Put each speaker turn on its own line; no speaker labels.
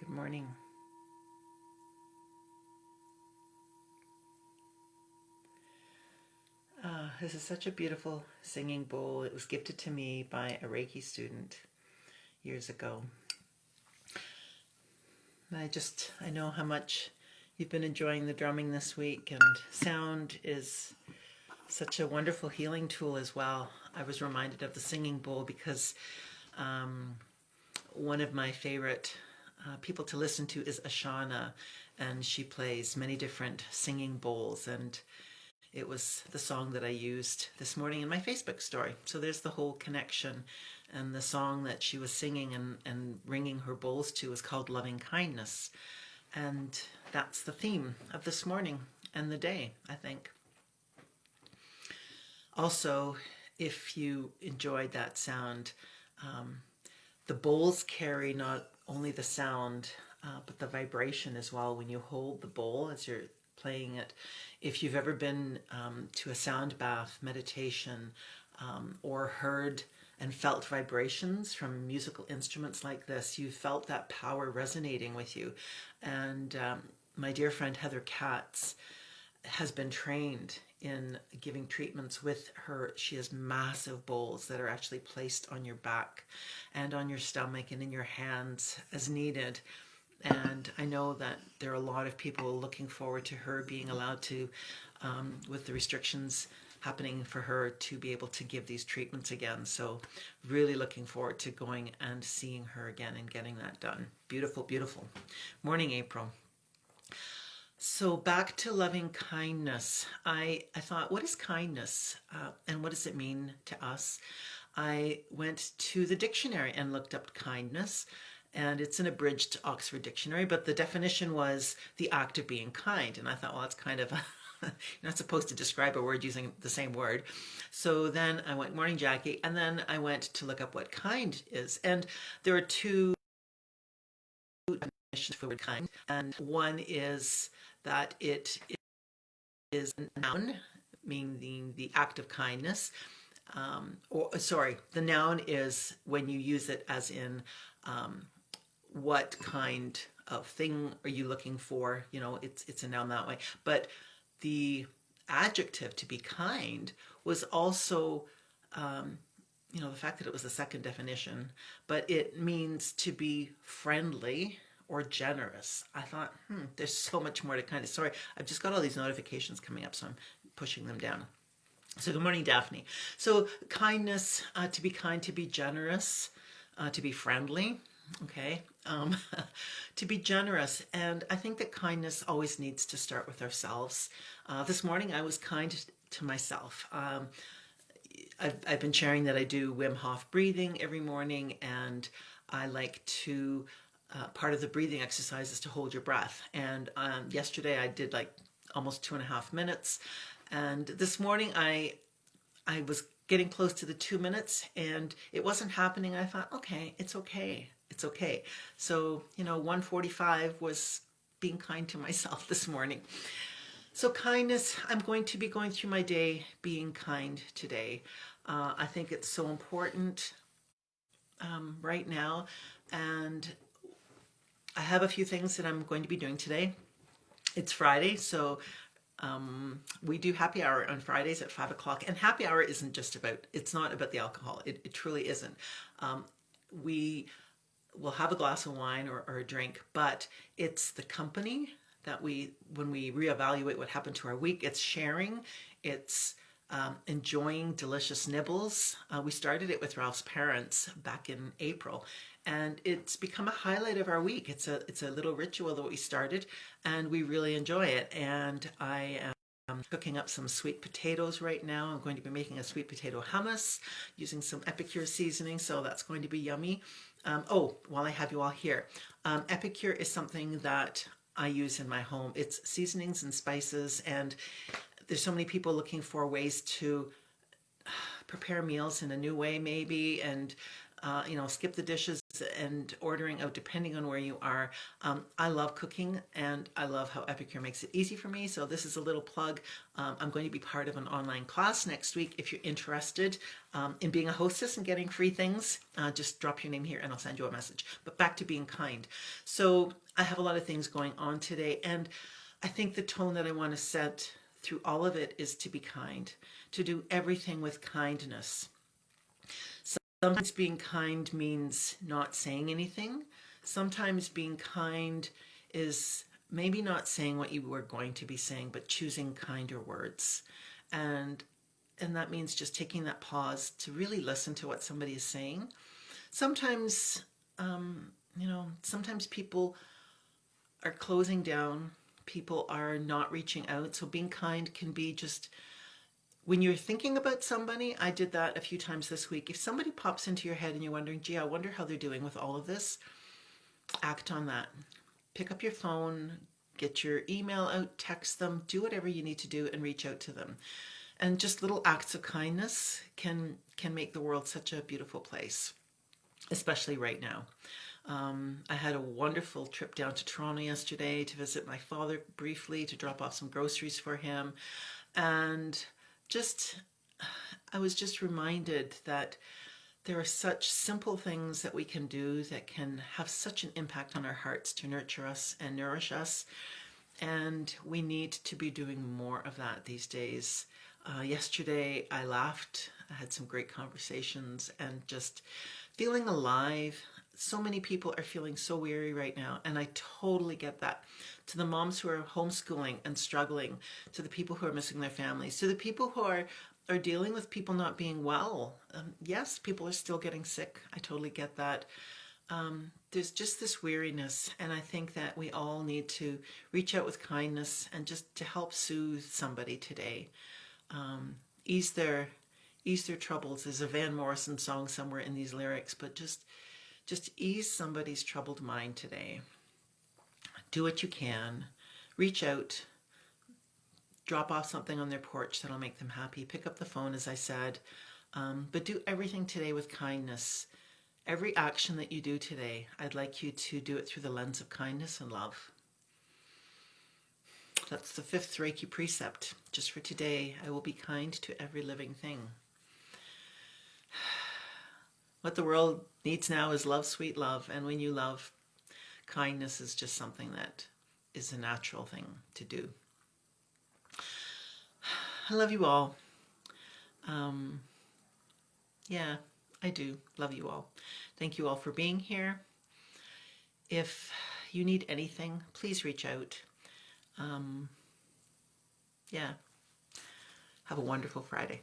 Good morning. This is such a beautiful singing bowl. It was gifted to me by a Reiki student years ago. I know how much you've been enjoying the drumming this week, and sound is such a wonderful healing tool as well. I was reminded of the singing bowl because one of my favorite people to listen to is Ashana, and she plays many different singing bowls, and it was the song that I used this morning in my Facebook story. So there's the whole connection. And the song that she was singing and ringing her bowls to is called Loving Kindness. And that's the theme of this morning and the day, I think. Also, if you enjoyed that sound, the bowls carry not only the sound, but the vibration as well when you hold the bowl as you're playing it. If you've ever been to a sound bath meditation or heard and felt vibrations from musical instruments like this, you felt that power resonating with you. And my dear friend Heather Katz has been trained in giving treatments with her. She has massive bowls that are actually placed on your back and on your stomach and in your hands as needed. And I know that there are a lot of people looking forward to her being allowed to, with the restrictions happening for her, to be able to give these treatments again. So really looking forward to going and seeing her again and getting that done. Beautiful, beautiful. Morning, April. So back to loving kindness. I thought, what is kindness and what does it mean to us? I went to the dictionary and looked up kindness. And it's an abridged Oxford Dictionary, but the definition was the act of being kind. And I thought, well, that's kind of, you're not supposed to describe a word using the same word. So then I went, morning, Jackie, and then I went to look up what kind is. And there are two definitions for the word kind. And one is that it is a noun, meaning the act of kindness. The noun is when you use it as in, what kind of thing are you looking for? You know, it's a noun that way. But the adjective to be kind was also, the fact that it was the second definition, but it means to be friendly or generous. I thought, there's so much more to kindness. Sorry, I've just got all these notifications coming up, so I'm pushing them down. So good morning, Daphne. So kindness, to be kind, to be generous, to be friendly. Okay, to be generous. And I think that kindness always needs to start with ourselves. This morning I was kind to myself. I've been sharing that I do Wim Hof breathing every morning, and I like to, part of the breathing exercise is to hold your breath. And yesterday I did like almost 2.5 minutes. And this morning I was getting close to the 2 minutes and it wasn't happening. I thought, okay, it's okay. It's okay. So, 1:45 was being kind to myself this morning. So kindness, I'm going to be going through my day being kind today. I think it's so important right now. And I have a few things that I'm going to be doing today. It's Friday, so we do happy hour on Fridays at 5 o'clock. And happy hour isn't just about, it's not about the alcohol. It truly isn't. We will have a glass of wine or a drink, but it's the company that when we reevaluate what happened to our week, it's sharing, it's enjoying delicious nibbles. We started it with Ralph's parents back in April, and it's become a highlight of our week. It's a little ritual that we started, and we really enjoy it. And I am cooking up some sweet potatoes right now. I'm going to be making a sweet potato hummus using some Epicure seasoning, so that's going to be yummy. While I have you all here, Epicure is something that I use in my home. It's seasonings and spices, and there's so many people looking for ways to prepare meals in a new way maybe, and skip the dishes and ordering out depending on where you are. I love cooking and I love how Epicure makes it easy for me. So this is a little plug. I'm going to be part of an online class next week. If you're interested in being a hostess and getting free things, just drop your name here and I'll send you a message. But back to being kind. So I have a lot of things going on today, and I think the tone that I want to set through all of it is to be kind, to do everything with kindness. Sometimes being kind means not saying anything. Sometimes being kind is maybe not saying what you were going to be saying, but choosing kinder words. And that means just taking that pause to really listen to what somebody is saying. Sometimes, sometimes people are closing down. People are not reaching out. So being kind can be just when you're thinking about somebody. I did that a few times this week. If somebody pops into your head and you're wondering, gee, I wonder how they're doing with all of this, act on that. Pick up your phone, get your email out, text them, do whatever you need to do and reach out to them. And just little acts of kindness can make the world such a beautiful place, especially right now. I had a wonderful trip down to Toronto yesterday to visit my father briefly, to drop off some groceries for him. And I was just reminded that there are such simple things that we can do that can have such an impact on our hearts to nurture us and nourish us. And we need to be doing more of that these days. Yesterday I laughed, I had some great conversations and just feeling alive. So many people are feeling so weary right now, and I totally get that. To the moms who are homeschooling and struggling, to the people who are missing their families, to the people who are dealing with people not being well. Yes, people are still getting sick. I totally get that. There's just this weariness, and I think that we all need to reach out with kindness and just to help soothe somebody today. Ease their troubles. There's a Van Morrison song somewhere in these lyrics, but just ease somebody's troubled mind today. Do what you can. Reach out. Drop off something on their porch that'll make them happy. Pick up the phone, as I said. But do everything today with kindness. Every action that you do today, I'd like you to do it through the lens of kindness and love. That's the 5th Reiki precept. Just for today, I will be kind to every living thing. What the world needs now is love, sweet love. And when you love, kindness is just something that is a natural thing to do. I love you all. Yeah, I do love you all. Thank you all for being here. If you need anything, please reach out. Yeah. Have a wonderful Friday.